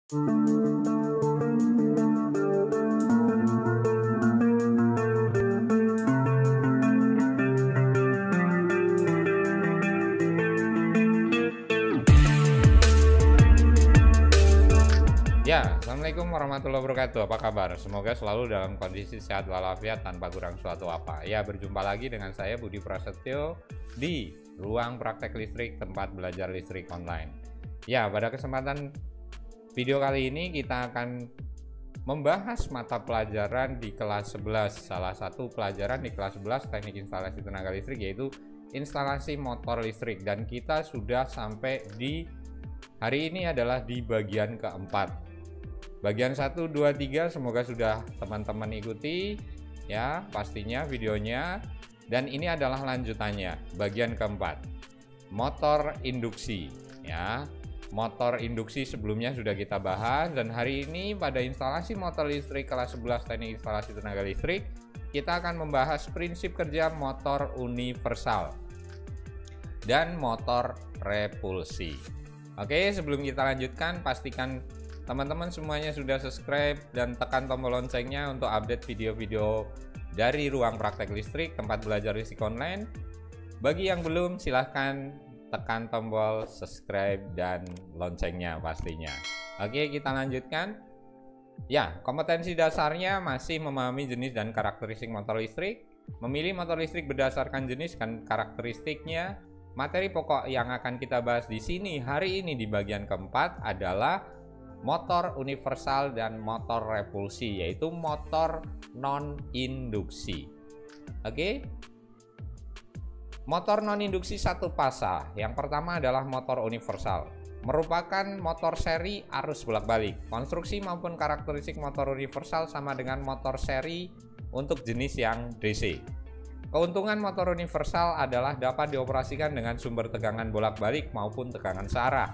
Ya, Assalamualaikum warahmatullahi wabarakatuh. Apa kabar? Semoga selalu dalam kondisi sehat walafiat tanpa kurang suatu apa. Ya, berjumpa lagi dengan saya Budi Prasetyo di Ruang Praktek Listrik, tempat belajar listrik online. Ya, pada kesempatan video kali ini kita akan membahas mata pelajaran di kelas 11. Salah satu pelajaran di kelas 11 Teknik Instalasi Tenaga Listrik yaitu instalasi motor listrik, dan kita sudah sampai di hari ini adalah di bagian keempat. Bagian 1, 2, 3 semoga sudah teman-teman ikuti ya pastinya videonya. Dan ini adalah lanjutannya, bagian keempat, motor induksi ya. Motor induksi sebelumnya sudah kita bahas, dan hari ini pada instalasi motor listrik kelas 11 Teknik Instalasi Tenaga Listrik kita akan membahas prinsip kerja motor universal dan motor repulsi. Oke, sebelum kita lanjutkan, pastikan teman-teman semuanya sudah subscribe dan tekan tombol loncengnya untuk update video-video dari Ruang Praktek Listrik, tempat belajar listrik online. Bagi yang belum, silahkan tekan tombol subscribe dan loncengnya pastinya. Oke, kita lanjutkan. Ya, kompetensi dasarnya masih memahami jenis dan karakteristik motor listrik, memilih motor listrik berdasarkan jenis dan karakteristiknya. Materi pokok yang akan kita bahas di sini hari ini di bagian keempat adalah motor universal dan motor repulsi, yaitu motor non-induksi. Oke? Motor non-induksi satu pasang. Yang pertama adalah motor universal. Merupakan motor seri arus bolak-balik. Konstruksi maupun karakteristik motor universal sama dengan motor seri untuk jenis yang DC. Keuntungan motor universal adalah dapat dioperasikan dengan sumber tegangan bolak-balik maupun tegangan searah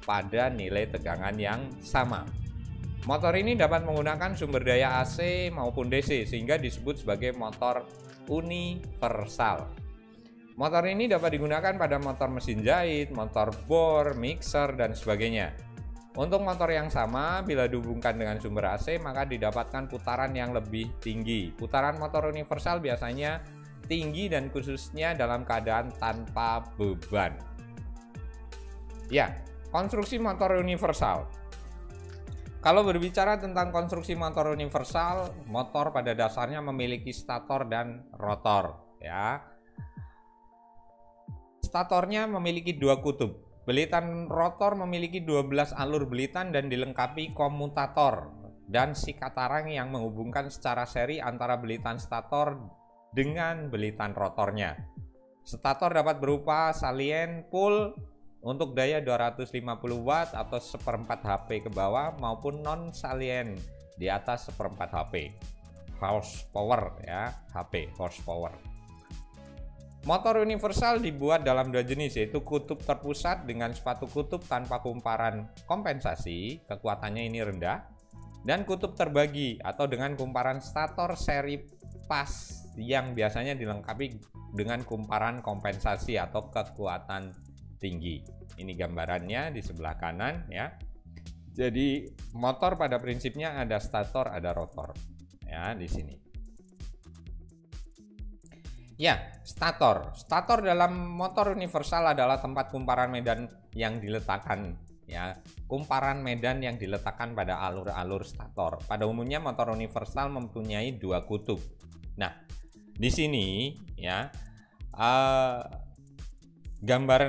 pada nilai tegangan yang sama. Motor ini dapat menggunakan sumber daya AC maupun DC sehingga disebut sebagai motor universal. Motor ini dapat digunakan pada motor mesin jahit, motor bor, mixer, dan sebagainya. Untuk motor yang sama, bila dihubungkan dengan sumber AC maka didapatkan putaran yang lebih tinggi. Putaran motor universal biasanya tinggi dan khususnya dalam keadaan tanpa beban. Ya, konstruksi motor universal. Kalau berbicara tentang konstruksi motor universal, motor pada dasarnya memiliki stator dan rotor ya. Statornya memiliki dua kutub. Belitan rotor memiliki 12 alur belitan dan dilengkapi komutator dan sikatarang yang menghubungkan secara seri antara belitan stator dengan belitan rotornya. Stator dapat berupa salien pull untuk daya 250 watt atau 1/4 HP ke bawah maupun non salien di atas 1/4 HP. Horsepower ya, HP horsepower. Motor universal dibuat dalam dua jenis, yaitu kutub terpusat dengan sepatu kutub tanpa kumparan kompensasi, kekuatannya ini rendah, dan kutub terbagi atau dengan kumparan stator seri pas yang biasanya dilengkapi dengan kumparan kompensasi atau kekuatan tinggi. Ini gambarannya di sebelah kanan ya. Jadi motor pada prinsipnya ada stator, ada rotor ya di sini. Ya, stator. Stator dalam motor universal adalah tempat kumparan medan yang diletakkan ya. Kumparan medan yang diletakkan pada alur-alur stator. Pada umumnya motor universal mempunyai dua kutub. Nah, di sini ya gambar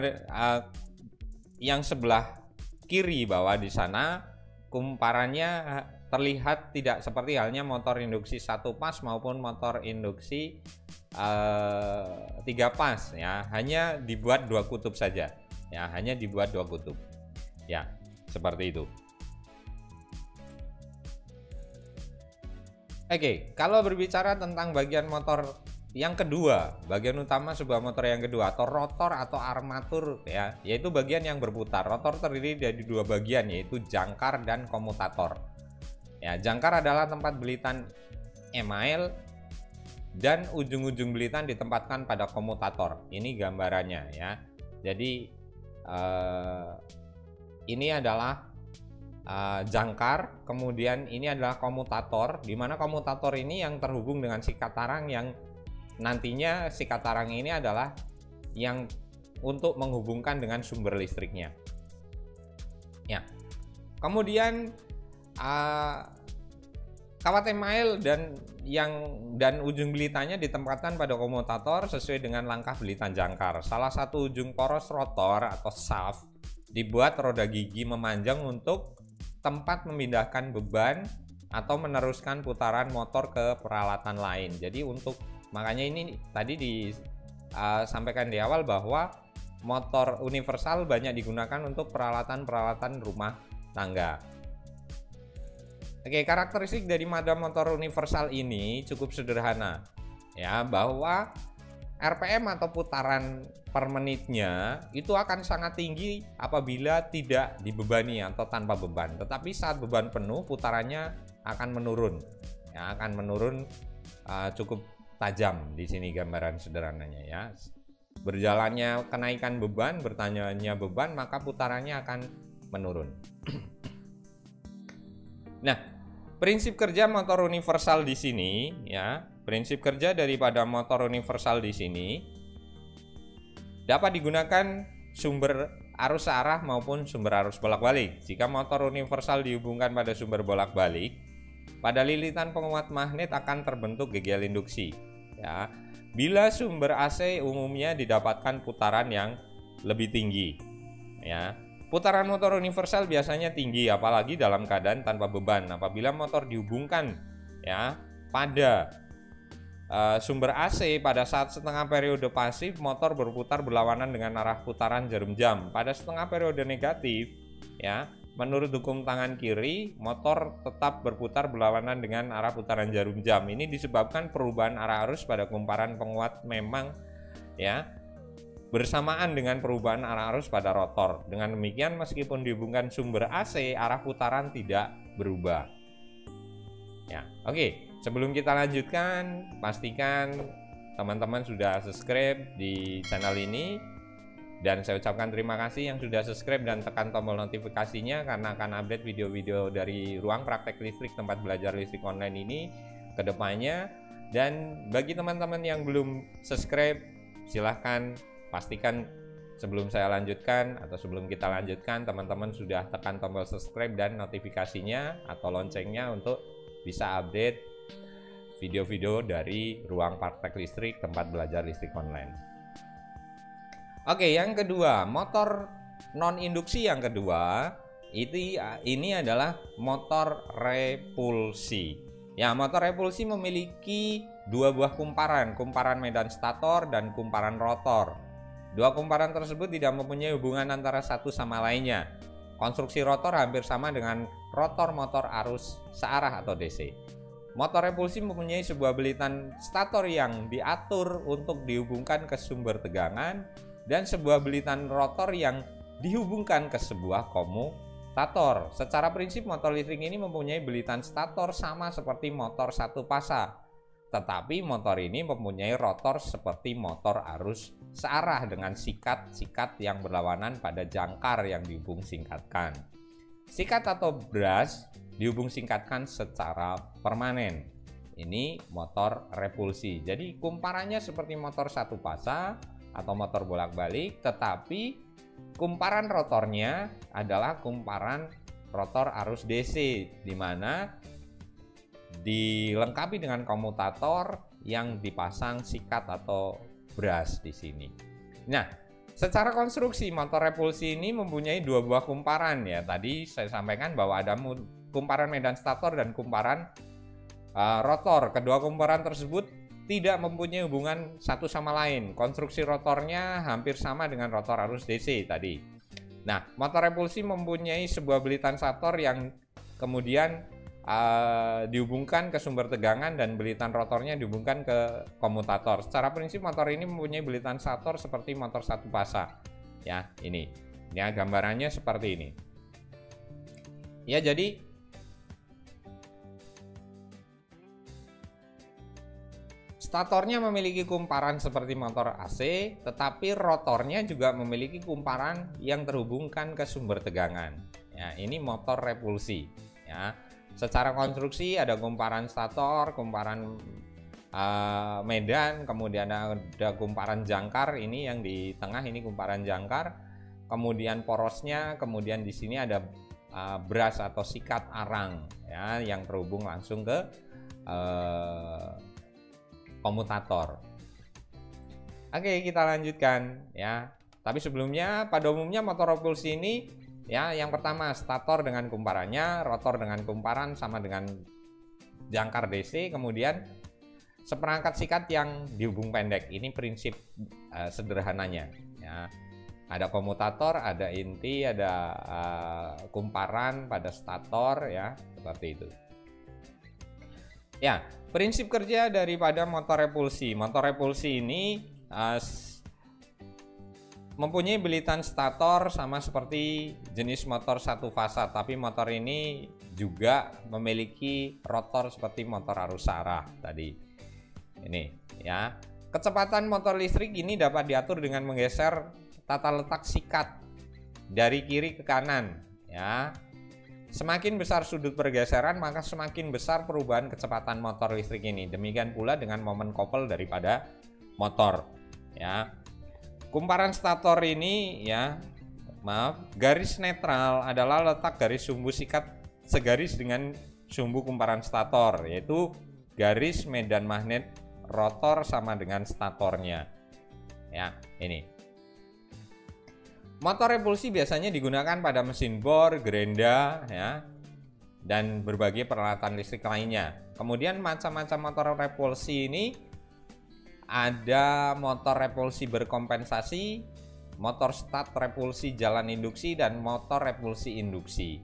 yang sebelah kiri bawah di sana kumparannya terlihat tidak seperti halnya motor induksi satu pas maupun motor induksi 3 pas ya, hanya dibuat dua kutub saja ya, hanya dibuat dua kutub ya, seperti itu. Oke, kalau berbicara tentang bagian motor yang kedua, bagian utama sebuah motor yang kedua atau rotor atau armatur ya, yaitu bagian yang berputar. Rotor terdiri dari dua bagian, yaitu jangkar dan komutator. Ya, jangkar adalah tempat belitan email dan ujung-ujung belitan ditempatkan pada komutator. Ini gambarannya ya. Jadi ini adalah jangkar, kemudian ini adalah komutator, di mana komutator ini yang terhubung dengan sikat tarang, yang nantinya sikat tarang ini adalah yang untuk menghubungkan dengan sumber listriknya. Ya, kemudian kawat email dan ujung belitanya ditempatkan pada komutator sesuai dengan langkah belitan jangkar. Salah satu ujung poros rotor atau shaft dibuat roda gigi memanjang untuk tempat memindahkan beban atau meneruskan putaran motor ke peralatan lain. Jadi makanya ini tadi disampaikan di awal bahwa motor universal banyak digunakan untuk peralatan-peralatan rumah tangga. Oke, karakteristik dari motor universal ini cukup sederhana, ya, bahwa RPM atau putaran per menitnya itu akan sangat tinggi apabila tidak dibebani atau tanpa beban. Tetapi saat beban penuh, putarannya akan menurun, ya, akan menurun cukup tajam. Di sini gambaran sederhananya, ya. Berjalannya kenaikan beban, bertambahnya beban, maka putarannya akan menurun. Nah, prinsip kerja motor universal di sini, ya, prinsip kerja daripada motor universal di sini dapat digunakan sumber arus searah maupun sumber arus bolak-balik. Jika motor universal dihubungkan pada sumber bolak-balik, pada lilitan penguat magnet akan terbentuk gegel induksi, ya. Bila sumber AC umumnya didapatkan putaran yang lebih tinggi, ya. Putaran motor universal biasanya tinggi, apalagi dalam keadaan tanpa beban. Apabila motor dihubungkan, ya, pada sumber AC pada saat setengah periode pasif, motor berputar berlawanan dengan arah putaran jarum jam. Pada setengah periode negatif, ya, menurut hukum tangan kiri, motor tetap berputar berlawanan dengan arah putaran jarum jam. Ini disebabkan perubahan arah arus pada kumparan penguat memang, ya, bersamaan dengan perubahan arah arus pada rotor. Dengan demikian, meskipun dihubungkan sumber AC, arah putaran tidak berubah. Ya, oke. Sebelum kita lanjutkan, pastikan teman-teman sudah subscribe di channel ini. Dan saya ucapkan terima kasih yang sudah subscribe dan tekan tombol notifikasinya, karena akan update video-video dari ruang praktek listrik tempat belajar listrik online ini ke depannya. Dan bagi teman-teman yang belum subscribe, silahkan pastikan sebelum saya lanjutkan atau sebelum kita lanjutkan, teman-teman sudah tekan tombol subscribe dan notifikasinya atau loncengnya untuk bisa update video-video dari ruang praktek listrik tempat belajar listrik online. Oke, yang kedua, motor non induksi yang kedua ini adalah motor repulsi. Ya, motor repulsi memiliki dua buah kumparan medan stator dan kumparan rotor. Dua kumparan tersebut tidak mempunyai hubungan antara satu sama lainnya. Konstruksi rotor hampir sama dengan rotor motor arus searah atau DC. Motor repulsi mempunyai sebuah belitan stator yang diatur untuk dihubungkan ke sumber tegangan dan sebuah belitan rotor yang dihubungkan ke sebuah komutator. Secara prinsip, motor listrik ini mempunyai belitan stator sama seperti motor satu pasa. Tetapi motor ini mempunyai rotor seperti motor arus searah dengan sikat-sikat yang berlawanan pada jangkar yang dihubung singkatkan. Sikat atau brush dihubung singkatkan secara permanen. Ini motor repulsi. Jadi kumparannya seperti motor satu pasa atau motor bolak-balik, tetapi kumparan rotornya adalah kumparan rotor arus DC, di mana dilengkapi dengan komutator yang dipasang sikat atau brush di sini. Nah, secara konstruksi motor repulsi ini mempunyai dua buah kumparan, ya. Tadi saya sampaikan bahwa ada kumparan medan stator dan kumparan rotor. Kedua kumparan tersebut tidak mempunyai hubungan satu sama lain. Konstruksi rotornya hampir sama dengan rotor arus DC tadi. Nah, motor repulsi mempunyai sebuah belitan stator yang kemudian dihubungkan ke sumber tegangan dan belitan rotornya dihubungkan ke komutator. Secara prinsip motor ini mempunyai belitan stator seperti motor satu pasa. Ya, ini. Ya, gambarannya seperti ini. Ya, jadi statornya memiliki kumparan seperti motor AC, tetapi rotornya juga memiliki kumparan yang terhubungkan ke sumber tegangan. Ya, ini motor repulsi. Ya, secara konstruksi ada kumparan stator, kumparan medan, kemudian ada kumparan jangkar. Ini yang di tengah ini kumparan jangkar. Kemudian porosnya, kemudian di sini ada brush atau sikat arang, ya, yang terhubung langsung ke komutator. Oke, kita lanjutkan ya. Tapi sebelumnya pada umumnya motor repulsi ini ya, yang pertama stator dengan kumparannya, rotor dengan kumparan sama dengan jangkar DC, kemudian seperangkat sikat yang dihubung pendek. Ini prinsip sederhananya ya. Ada komutator, ada inti, ada kumparan pada stator ya, seperti itu. Ya, prinsip kerja daripada motor repulsi. Motor repulsi ini mempunyai bilitan stator sama seperti jenis motor satu fasa, tapi motor ini juga memiliki rotor seperti motor arus arah tadi. Ini ya. Kecepatan motor listrik ini dapat diatur dengan menggeser tata letak sikat dari kiri ke kanan ya. Semakin besar sudut pergeseran, maka semakin besar perubahan kecepatan motor listrik ini. Demikian pula dengan momen kopel daripada motor ya. Kumparan stator ini ya, garis netral adalah letak garis sumbu sikat segaris dengan sumbu kumparan stator, yaitu garis medan magnet rotor sama dengan statornya ya. Ini motor repulsi biasanya digunakan pada mesin bor, gerenda ya, dan berbagai peralatan listrik lainnya. Kemudian macam-macam motor repulsi ini ada motor repulsi berkompensasi, motor start repulsi jalan induksi, dan motor repulsi induksi.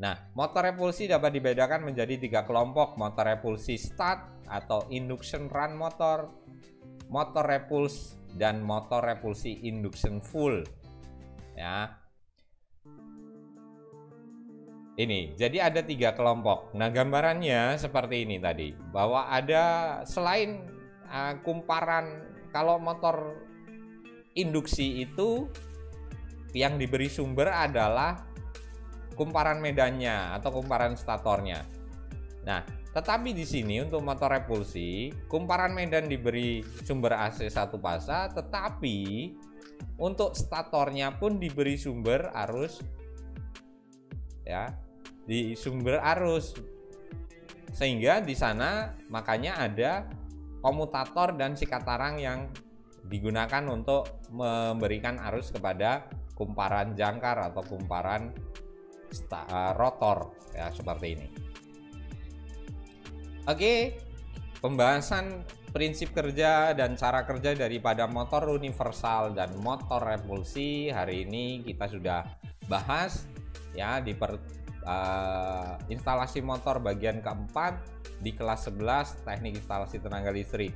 Nah, motor repulsi dapat dibedakan menjadi 3 kelompok: motor repulsi start atau induction run motor, motor repulsi, dan motor repulsi induction full. Ya, ini jadi ada 3 kelompok. Nah, gambarannya seperti ini tadi, bahwa ada selain kumparan, kalau motor induksi itu yang diberi sumber adalah kumparan medannya atau kumparan statornya. Nah, tetapi di sini untuk motor repulsi, kumparan medan diberi sumber AC satu fasa, tetapi untuk statornya pun diberi sumber arus ya, di sumber arus, sehingga di sana makanya ada komutator dan sikat arang yang digunakan untuk memberikan arus kepada kumparan jangkar atau kumparan rotor ya, seperti ini. Oke, pembahasan prinsip kerja dan cara kerja daripada motor universal dan motor repulsi hari ini kita sudah bahas ya di instalasi motor bagian keempat di kelas 11 teknik instalasi tenaga listrik.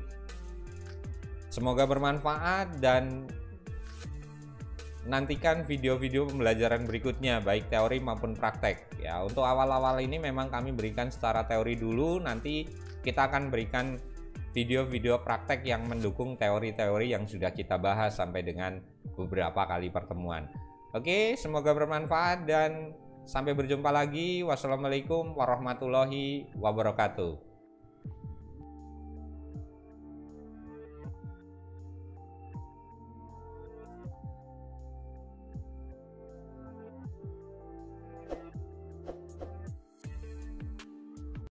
Semoga bermanfaat dan nantikan video-video pembelajaran berikutnya baik teori maupun praktek ya. Untuk awal-awal ini memang kami berikan secara teori dulu, nanti kita akan berikan video-video praktek yang mendukung teori-teori yang sudah kita bahas sampai dengan beberapa kali pertemuan. Oke, semoga bermanfaat dan sampai berjumpa lagi. Wassalamualaikum warahmatullahi wabarakatuh.